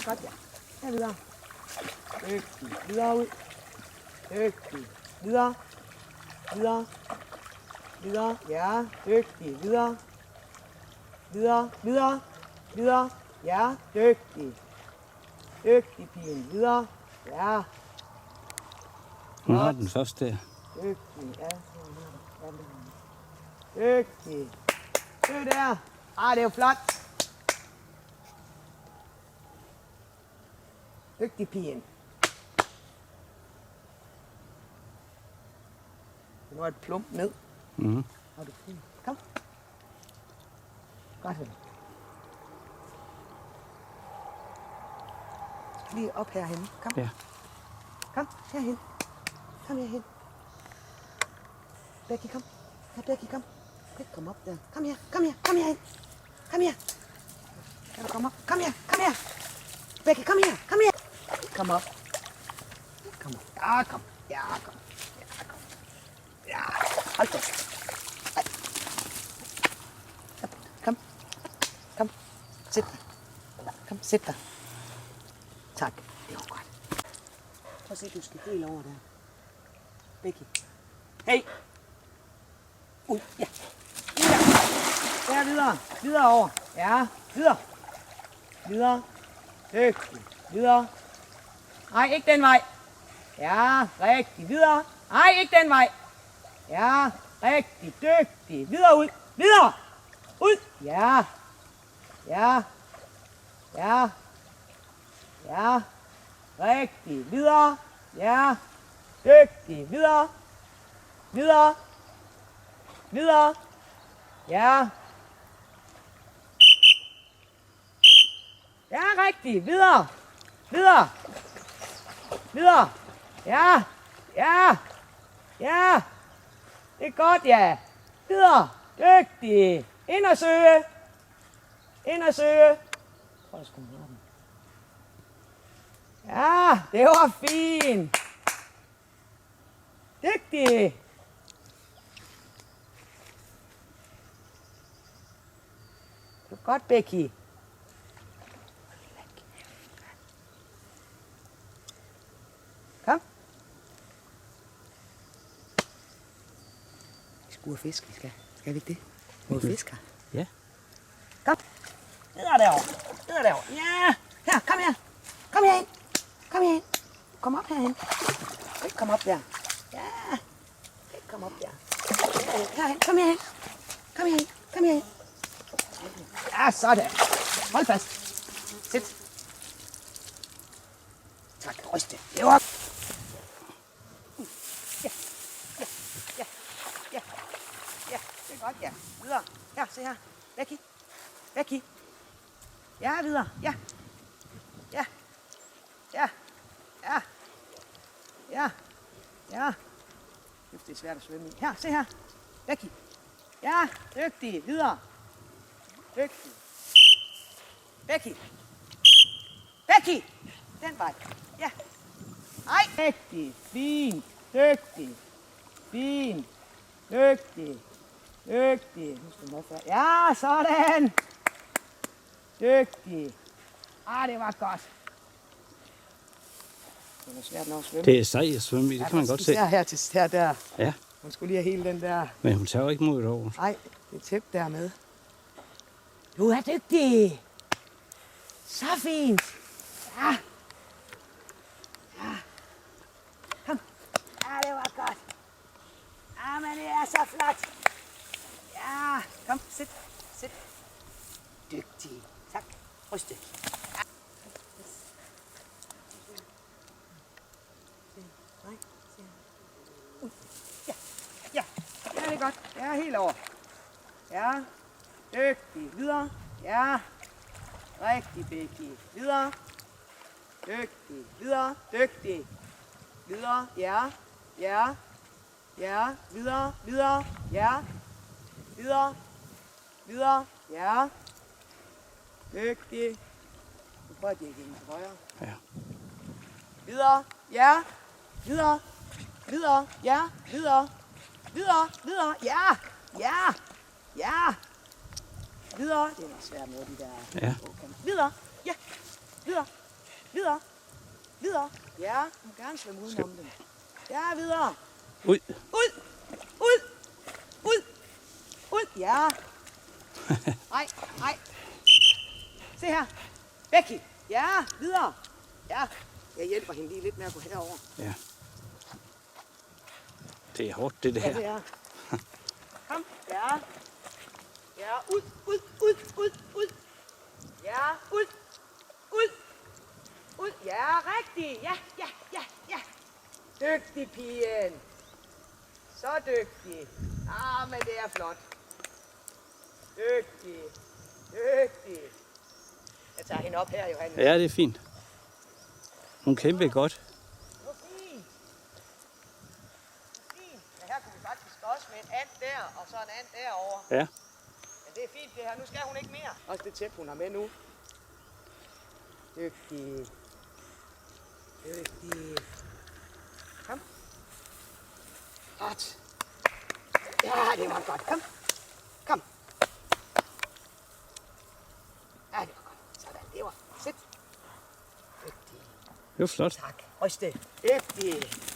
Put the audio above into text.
Godt, ja. Her videre. Dygtig. Videre ud. Dygtig. Videre. Videre. Videre. Ja, dygtig. Videre. Videre. Videre. Videre. Ja, dygtig. Dygtig, pigen. Videre. Ja. Hun har den først der. Dygtig. Ja, dygtig. Det der. Det er jo flot. Dygtig, pigen. Nu er et plump ned. Mhm. Og du fint. Kom. Godt. Lige op herhen. Kom. Ja. Kom herhen. Kom herhen. Becky, kom. Ja, Becky, kom. Becky, kom op der. Kom her. Kom her. Kom herhen. Kom her. Kan du komme op? Kom her. Kom her. Becky, kom her. Kom her. Kom op. Kom op. Ja, kom. Ja, kom. Ja, kom. Ja, hold da. Kom. Kom. Sæt dig. Kom, sæt dig. Tak. Det var godt. Prøv at se, du skal helt over der. Becky. Hey. Ja. Der videre. Videre over. Ja. Videre. Videre. Dygtig. Videre. Nej, ikke den vej. Ja, rigtig. Videre. Nej, ikke den vej. Ja, rigtig. Dygtig. Videre ud. Videre. Ud. Ja. Ja. Ja. Ja. Rigtig. Videre. Ja. Dygtig. Videre. Videre. Videre. Ja. Ja, rigtig. Videre. Videre. Videre. Ja. Ja. Ja. Det er godt, ja. Videre. Dygtig. Ind og søge. Ind og søge. Prøv at skrue den. Ja, det var fint. Dygtig. Det var godt, Becky. Kom. Vi skal ud og fiske, skal vi ikke det? Ud og fiske her. Ja. Kom. Videre derovre. Videre derovre. Ja. Her, kom her. Kom herhen. Kom herhen. Kom op herhen. Kom op der. Ja. Kom op der. Herhen. Kom herhen. Kom herhen. Kom herhen. Ja, sådan. Hold fast. Sæt. Tak. Ryste. Det var. Ja. Ja. Ja. Ja. Ja. Det er godt, ja. Videre. Her, se her. Becky. Becky. Ja, videre. Ja. Ja. Ja. Ja. Ja. Ja. Det er svært at svømme i. Her, se her. Becky. Ja, dygtig. Videre. Dygtig. Becky. Becky. Den vej. Ja. Ej. Dygtig. Fint. Dygtig. Fint. Dygtig. Dygtig. Nu skal du nok. Ja, sådan. Dygtig. Det var godt. Det var svært nok at svømme. Det er sejt at svømme i, det kan man godt se. Her til her der. Ja. Hun skulle lige have hele den der. Men hun tager jo ikke mod over. Nej, det er tæt dernede. Du er dygtig. Så fint. Ja. Ja. Kom. Ja, det var godt. Ja, men det er så flot. Ja, kom, sæt. Sæt. Dygtig. Tak. Ryste. Ja. Ja. Ja, det er godt. Det er helt over. Ja. Dygtig. Videre. Ja. Rigtig, Becky. Videre. Dygtig. Videre. Dygtig. Videre. Ja. Ja. Ja. Videre. Videre. Ja. Videre. Videre. Ja. Dygtig. Nu prøver jeg igen til højre. Ja. Videre. Ja. Videre. Videre. Ja. Videre. Videre. Videre. Ja. Ja. Ja. Videre. Det er noget svært med de der. Ja. Videre. Ja. Videre. Videre. Videre. Ja, du må gerne svømme udenom den. Ja, videre. Ud. Ud. Ud. Ud. Ud. Ja. Nej, nej. Se her. Becky. Ja, videre. Ja. Jeg hjælper hende lige lidt med at gå herover. Ja. Det er hårdt, det Ja, her. det er. Kom. Ja. Ja, ud, ud, ud, ud, ud. Ja, ud. Ud. Ud. Ja, rigtig. Ja, ja, ja, ja. Dygtig, pigen. Så dygtig. Ah, men det er flot. Dygtig. Dygtig. Jeg tager hende op her, Johannes. Ja, det er fint. Hun kæmpede godt. Det var fint. Fint. Ja, her kunne vi faktisk også med en and der, og så en and derovre. Ja. Men det er fint det her. Nu skal hun ikke mere. Også det tæppe, hun har med nu. Dygtig. Dygtig. Kom. Godt. Ja, det var godt. Kom. Kom. Ja, det var godt. Sådan, det var. Sæt. Dygtig. Det var flot. Tak. Ryste. Dygtig.